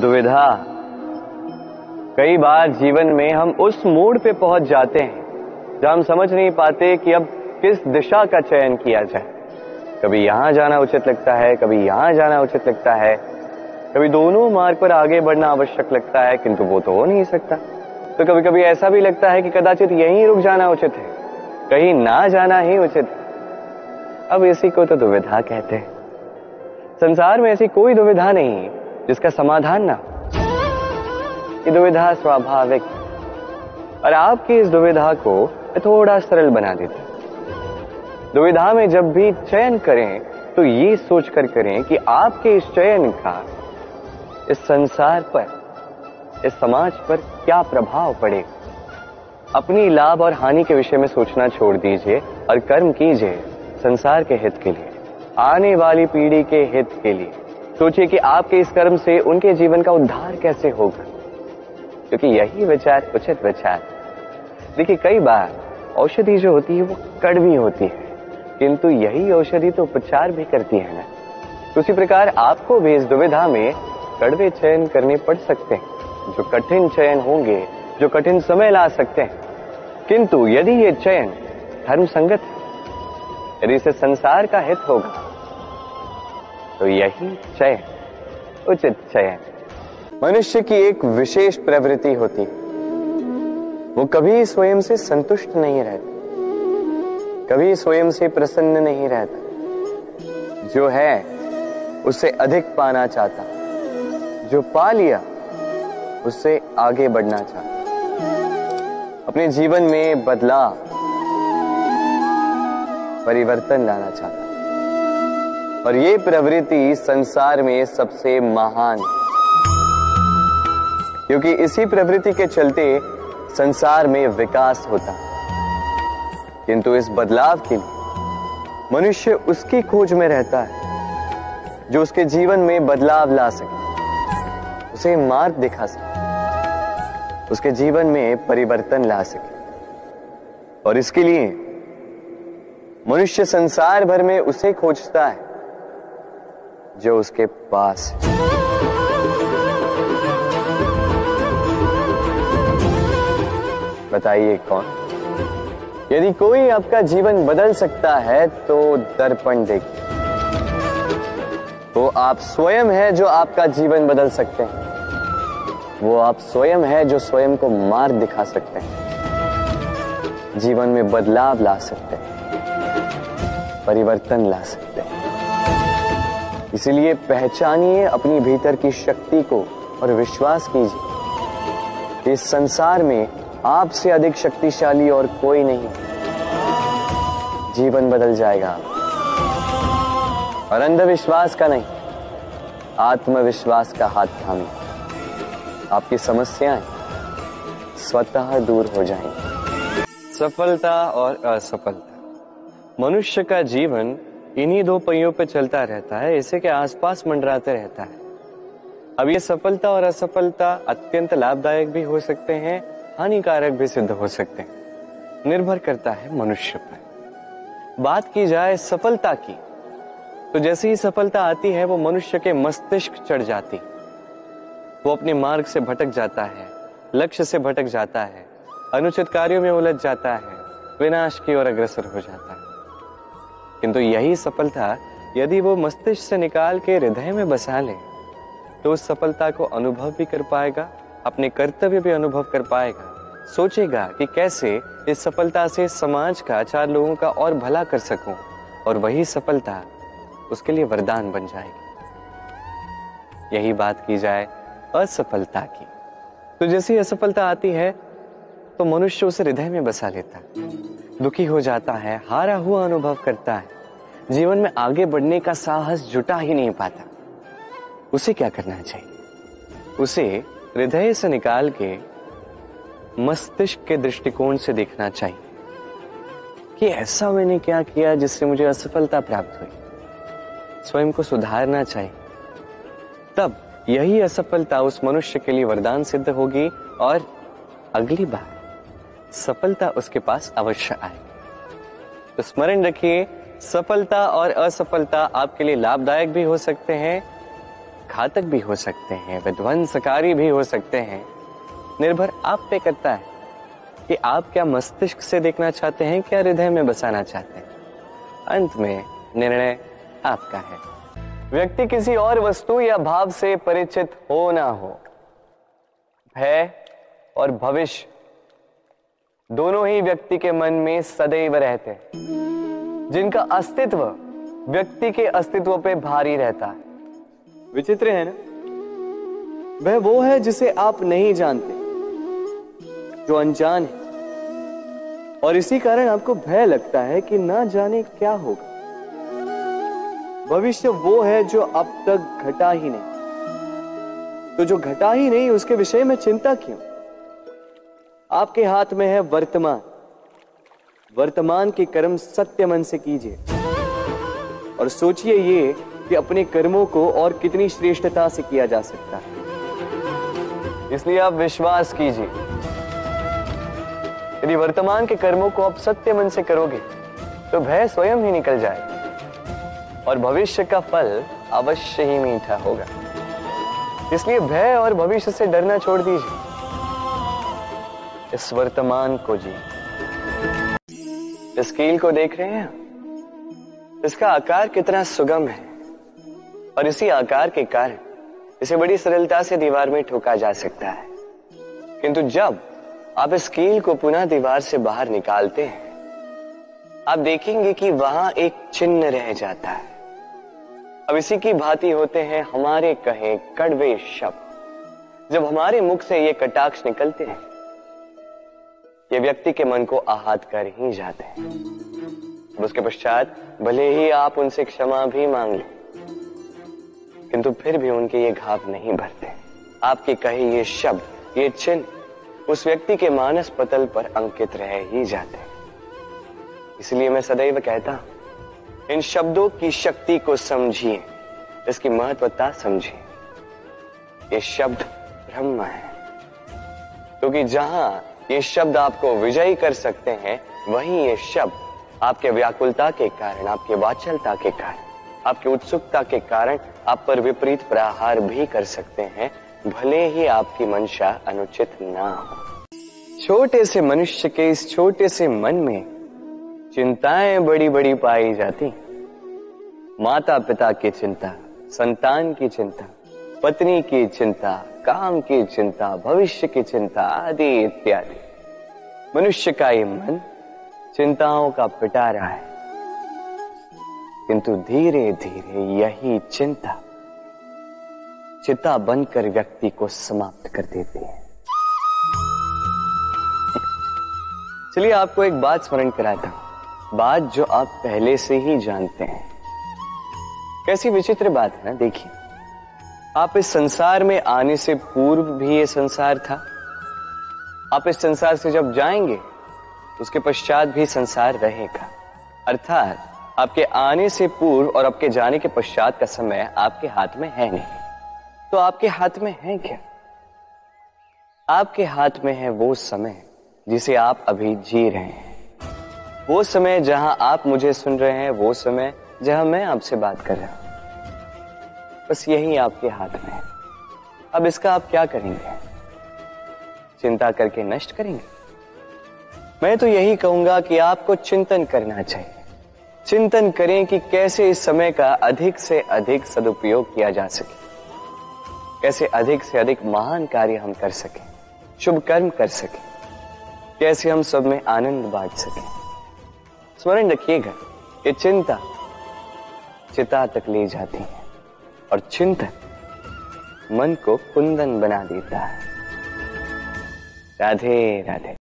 दुविधा। कई बार जीवन में हम उस मोड़ पे पहुंच जाते हैं जहां हम समझ नहीं पाते कि अब किस दिशा का चयन किया जाए। कभी यहां जाना उचित लगता है, कभी यहां जाना उचित लगता है, कभी दोनों मार्ग पर आगे बढ़ना आवश्यक लगता है, किंतु वो तो हो नहीं सकता। तो कभी कभी ऐसा भी लगता है कि कदाचित यहीं रुक जाना उचित है, कहीं ना जाना ही उचित है। अब इसी को तो दुविधा कहते हैं। संसार में ऐसी कोई दुविधा नहीं जिसका समाधान ना हो। ये दुविधा स्वाभाविक, और आपकी इस दुविधा को थोड़ा सरल बना देते हैं। दुविधा में जब भी चयन करें तो ये सोचकर करें कि आपके इस चयन का इस संसार पर, इस समाज पर क्या प्रभाव पड़ेगा। अपनी लाभ और हानि के विषय में सोचना छोड़ दीजिए और कर्म कीजिए संसार के हित के लिए, आने वाली पीढ़ी के हित के लिए। सोचिए कि आपके इस कर्म से उनके जीवन का उद्धार कैसे होगा, क्योंकि यही विचार उचित विचार। देखिए, कई बार औषधि जो होती है वो कड़वी होती है, किंतु यही औषधि तो उपचार भी करती है ना। उसी प्रकार आपको भी इस दुविधा में कड़वे चयन करने पड़ सकते हैं, जो कठिन चयन होंगे, जो कठिन समय ला सकते हैं। किंतु यदि ये चयन धर्म संगत है, यदि इसे संसार का हित होगा, तो यही चयन उचित चयन। मनुष्य की एक विशेष प्रवृत्ति होती है, वो कभी स्वयं से संतुष्ट नहीं रहता, कभी स्वयं से प्रसन्न नहीं रहता। जो है उससे अधिक पाना चाहता, जो पा लिया उससे आगे बढ़ना चाहता, अपने जीवन में बदलाव, परिवर्तन लाना चाहता। और ये प्रवृत्ति संसार में सबसे महान है, क्योंकि इसी प्रवृत्ति के चलते संसार में विकास होता है। किंतु इस बदलाव के लिए मनुष्य उसकी खोज में रहता है जो उसके जीवन में बदलाव ला सके, उसे मार्ग दिखा सके, उसके जीवन में परिवर्तन ला सके। और इसके लिए मनुष्य संसार भर में उसे खोजता है जो उसके पास है। बताइए कौन? यदि कोई आपका जीवन बदल सकता है तो दर्पण देखिए। वो आप स्वयं है जो आपका जीवन बदल सकते हैं। वो आप स्वयं है जो स्वयं को मार्ग दिखा सकते हैं, जीवन में बदलाव ला सकते हैं, परिवर्तन ला सकते हैं। इसलिए पहचानिए अपनी भीतर की शक्ति को और विश्वास कीजिए, इस संसार में आपसे अधिक शक्तिशाली और कोई नहीं। जीवन बदल जाएगा। और अंधविश्वास का नहीं, आत्मविश्वास का हाथ थामिए, आपकी समस्याएं स्वतः दूर हो जाएंगी। सफलता और असफलता। मनुष्य का जीवन इन्हीं दो पहियों पर चलता रहता है, इसी के आसपास मंडराते रहता है। अब ये सफलता और असफलता अत्यंत लाभदायक भी हो सकते हैं, हानिकारक भी सिद्ध हो सकते हैं, निर्भर करता है मनुष्य पर। बात की जाए सफलता की, तो जैसे ही सफलता आती है वो मनुष्य के मस्तिष्क चढ़ जाती, वो अपने मार्ग से भटक जाता है, लक्ष्य से भटक जाता है, अनुचित कार्यों में उलझ जाता है, विनाश की ओर अग्रसर हो जाता है। किंतु यही सफलता यदि वो मस्तिष्क से निकाल के हृदय में बसा ले, तो उस सफलता को अनुभव भी कर पाएगा, अपने कर्तव्य भी अनुभव कर पाएगा, सोचेगा कि कैसे इस सफलता से समाज का, चार लोगों का और भला कर सकूं, और वही सफलता उसके लिए वरदान बन जाएगी। यही बात की जाए असफलता की, तो जैसी असफलता आती है तो मनुष्य उसे हृदय में बसा लेता है, दुखी हो जाता है, हारा हुआ अनुभव करता है, जीवन में आगे बढ़ने का साहस जुटा ही नहीं पाता। उसे क्या करना चाहिए? उसे हृदय से निकाल के मस्तिष्क के दृष्टिकोण से देखना चाहिए कि ऐसा मैंने क्या किया जिससे मुझे असफलता प्राप्त हुई। स्वयं को सुधारना चाहिए, तब यही असफलता उस मनुष्य के लिए वरदान सिद्ध होगी और अगली बार सफलता उसके पास अवश्य आएगी। तो स्मरण रखिए, सफलता और असफलता आपके लिए लाभदायक भी हो सकते हैं, घातक भी हो सकते हैं, विध्वंसकारी भी हो सकते हैं। निर्भर आप पे करता है कि आप क्या मस्तिष्क से देखना चाहते हैं, क्या हृदय में बसाना चाहते हैं। अंत में निर्णय आपका है। व्यक्ति किसी और वस्तु या भाव से परिचित हो ना हो, भय और भविष्य दोनों ही व्यक्ति के मन में सदैव रहते हैं, जिनका अस्तित्व व्यक्ति के अस्तित्व पे भारी रहता है। विचित्र है ना? वह वो है जिसे आप नहीं जानते, जो अनजान है, और इसी कारण आपको भय लगता है कि ना जाने क्या होगा। भविष्य वो है जो अब तक घटा ही नहीं, तो जो घटा ही नहीं उसके विषय में चिंता क्यों? आपके हाथ में है वर्तमान। वर्तमान के कर्म सत्य मन से कीजिए और सोचिए ये कि अपने कर्मों को और कितनी श्रेष्ठता से किया जा सकता है। इसलिए आप विश्वास कीजिए, यदि वर्तमान के कर्मों को आप सत्य मन से करोगे तो भय स्वयं ही निकल जाएगा और भविष्य का फल अवश्य ही मीठा होगा। इसलिए भय और भविष्य से डरना छोड़ दीजिए, इस वर्तमान को जी। इस कील को देख रहे हैं, इसका आकार कितना सुगम है और इसी आकार के कारण इसे बड़ी सरलता से दीवार में ठोका जा सकता है। किंतु जब आप इस कील को पुनः दीवार से बाहर निकालते हैं, आप देखेंगे कि वहां एक चिन्ह रह जाता है। अब इसी की भांति होते हैं हमारे कहे कड़वे शब्द। जब हमारे मुख से ये कटाक्ष निकलते हैं, ये व्यक्ति के मन को आहत कर ही जाते हैं। अब उसके पश्चात भले ही आप उनसे क्षमा भी मांग लें, किंतु फिर भी उनके ये घाव नहीं भरते। आपके कहे ये शब्द, ये चिन्ह उस व्यक्ति के मानस पटल पर अंकित रह ही जाते हैं। इसलिए मैं सदैव कहता हूं, इन शब्दों की शक्ति को समझिए, इसकी महत्वता समझिए। ये शब्द ब्रह्म है, क्योंकि जहां ये शब्द आपको विजयी कर सकते हैं, वहीं ये शब्द आपके व्याकुलता के कारण, आपके वाचलता के कारण, आपकी उत्सुकता के कारण आप पर विपरीत प्रहार भी कर सकते हैं, भले ही आपकी मंशा अनुचित ना हो। छोटे से मनुष्य के इस छोटे से मन में चिंताएं बड़ी बड़ी पाई जाती। माता पिता की चिंता, संतान की चिंता, पत्नी की चिंता, काम की चिंता, भविष्य की चिंता आदि इत्यादि। मनुष्य का ये मन चिंताओं का पिटारा है, किंतु धीरे धीरे यही चिंता चिता बनकर व्यक्ति को समाप्त कर देती है। चलिए आपको एक बात स्मरण कराता हूं, बात जो आप पहले से ही जानते हैं। कैसी विचित्र बात है ना। देखिए, आप इस संसार में आने से पूर्व भी ये संसार था, आप इस संसार से जब जाएंगे उसके पश्चात भी संसार रहेगा। अर्थात आपके आने से पूर्व और आपके जाने के पश्चात का समय आपके हाथ में है नहीं। तो आपके हाथ में है क्या? आपके हाथ में है वो समय जिसे आप अभी जी रहे हैं, वो समय जहां आप मुझे सुन रहे हैं, वो समय जहां मैं आपसे बात कर रहा हूं। बस यही आपके हाथ में है। अब इसका आप क्या करेंगे? चिंता करके नष्ट करेंगे? मैं तो यही कहूंगा कि आपको चिंतन करना चाहिए। चिंतन करें कि कैसे इस समय का अधिक से अधिक सदुपयोग किया जा सके, कैसे अधिक से अधिक महान कार्य हम कर सकें, शुभ कर्म कर सकें, कैसे हम सब में आनंद बांट सकें। स्मरण रखिएगा, ये चिंता चिता तक ले जाती है और चिंतन मन को कुंदन बना देता है। राधे राधे।